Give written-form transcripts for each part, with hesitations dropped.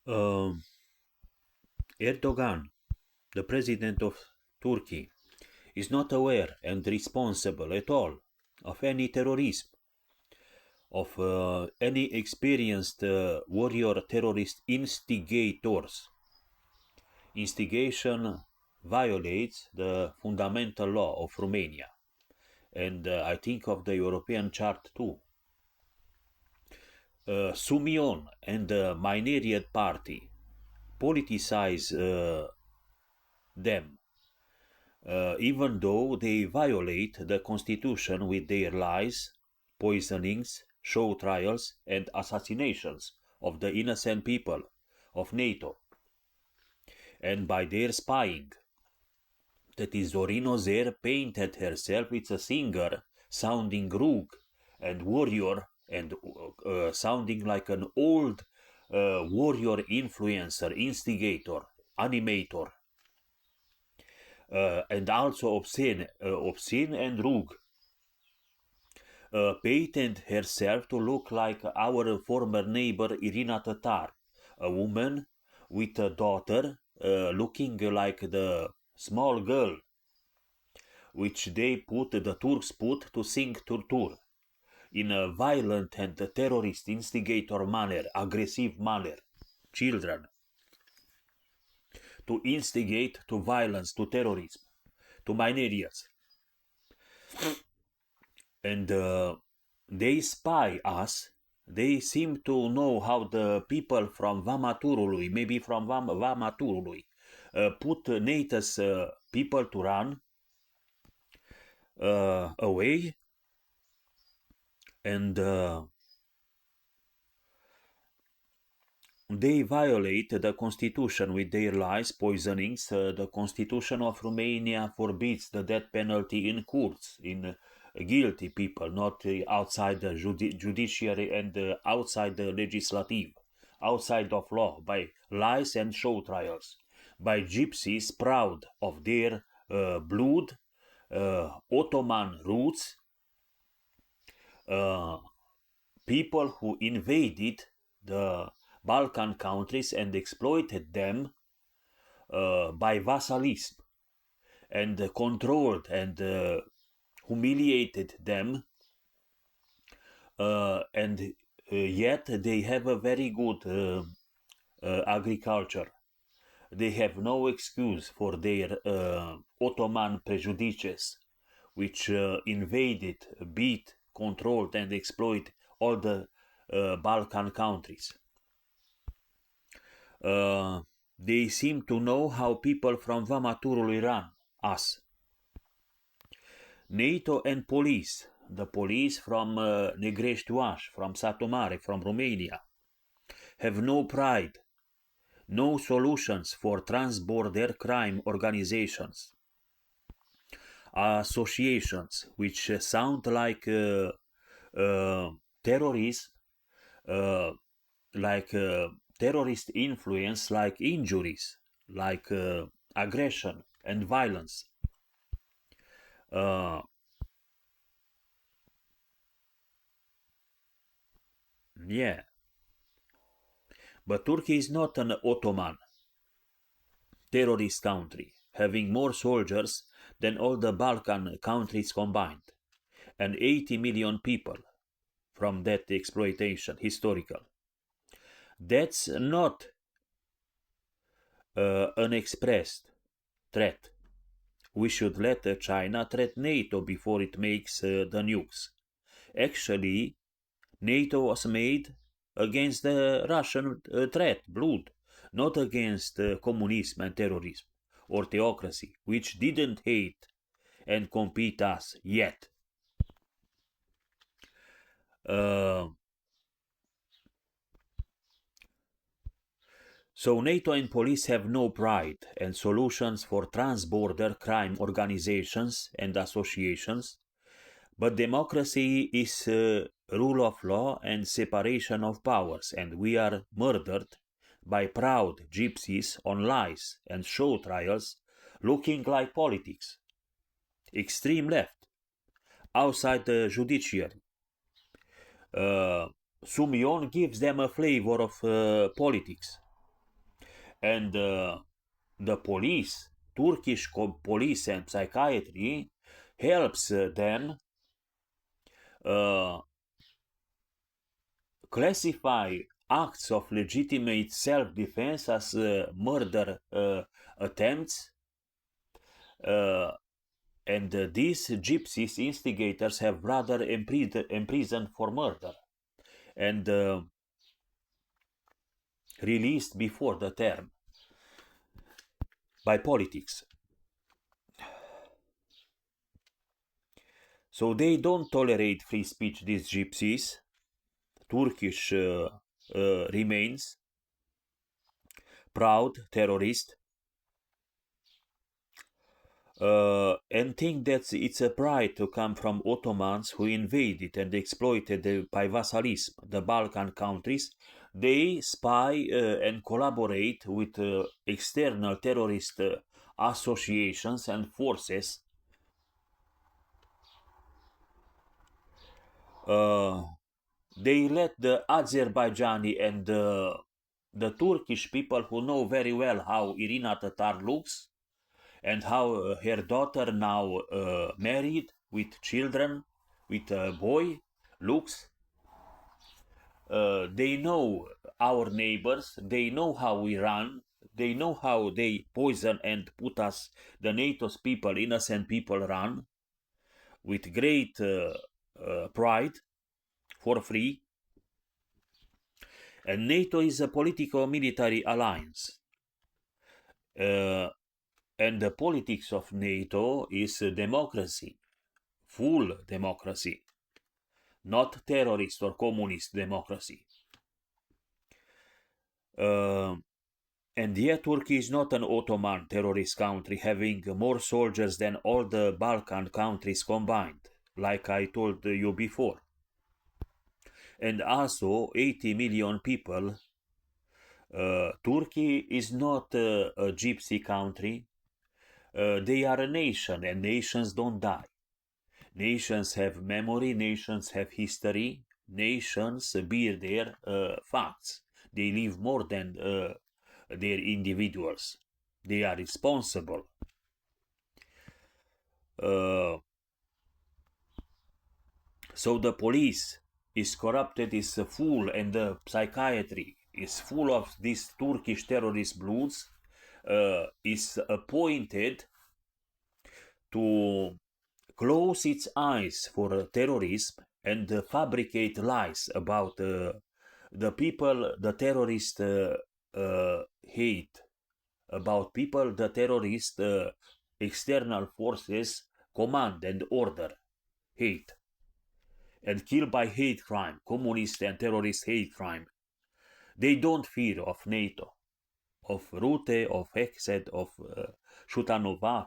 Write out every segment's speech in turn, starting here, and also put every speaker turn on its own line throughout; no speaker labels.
Uh, Erdogan, the president of Turkey, is not aware and responsible at all of any terrorism, of any experienced warrior terrorist instigators. Instigation violates the fundamental law of Romania, and I think of the European Chart too. Sumion and the Mineriad Party politicize them, even though they violate the constitution with their lies, poisonings, show trials, and assassinations of the innocent people of NATO, and by their spying. That is, Zorino Zer painted herself as a singer, sounding rogue and warrior, and sounding like an old warrior influencer, instigator, animator, and also obscene and rogue. Painted herself to look like our former neighbor Irina Tatar, a woman with a daughter looking like the small girl which the Turks put to sing Turtur in a violent and terrorist instigator manner, aggressive manner, children, to instigate to violence, to terrorism, to minerias. And they spy us. They seem to know how the people from Vamaturului, maybe from Vamaturului, put NATO's people to run away, and they violate the constitution with their lies, poisonings. The constitution of Romania forbids the death penalty in courts, in guilty people, not outside the judiciary and outside the legislative, outside of law, by lies and show trials, by gypsies proud of their blood, Ottoman roots, people who invaded the Balkan countries and exploited them by vassalism, and controlled and humiliated them, and yet they have a very good agriculture. They have no excuse for their Ottoman prejudices, which invaded, beat, controlled, and exploit all the Balkan countries. They seem to know how people from Vamaturului run us. NATO and police, the police from Negrești-Oaș, from Satu Mare, from Romania, have no pride, no solutions for transborder crime organizations, associations which sound like terrorism, like terrorist influence, like injuries, like aggression and violence. Yeah, but Turkey is not an Ottoman terrorist country, having more soldiers than all the Balkan countries combined, and 80 million people from that exploitation, historical. That's not an expressed threat. We should let China threat NATO before it makes the nukes. Actually, NATO was made against the Russian threat, blood, not against communism and terrorism or theocracy, which didn't hate and compete us yet. So NATO and police have no pride and solutions for transborder crime organizations and associations, but democracy is rule of law and separation of powers, and we are murdered by proud gypsies on lies and show trials looking like politics. Extreme left, outside the judiciary. Sumion gives them a flavor of politics. and the police, Turkish police and psychiatry helps then classify acts of legitimate self-defense as murder attempts, and these gypsies instigators have brother imprisoned for murder and released before the term by politics. So they don't tolerate free speech, these gypsies, Turkish remains, proud terrorist, and think that it's a pride to come from Ottomans who invaded and exploited by vassalism the Balkan countries. They spy and collaborate with external terrorist associations and forces. They let the Azerbaijani and the Turkish people who know very well how Irina Tatar looks and how her daughter now married with children, with a boy, looks. They know our neighbors, they know how we run, they know how they poison and put us, the NATO's people, innocent people, run with great pride for free. And NATO is a politico-military alliance. And the politics of NATO is democracy, full democracy, not terrorist or communist democracy. And yet Turkey is not an Ottoman terrorist country having more soldiers than all the Balkan countries combined, like I told you before. And also 80 million people. Turkey is not a gypsy country. They are a nation, and nations don't die. Nations have memory, nations have history, nations bear their facts. They live more than their individuals. They are responsible. So the police is corrupted, is full, and the psychiatry is full of these Turkish terrorist bloods, is appointed to close its eyes for terrorism and fabricate lies about the people the terrorists hate, about people the terrorist external forces command and order, hate, and kill by hate crime, communist and terrorist hate crime. They don't fear of NATO, of Rutte, of Hexed, of Shutanovac,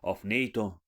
of NATO.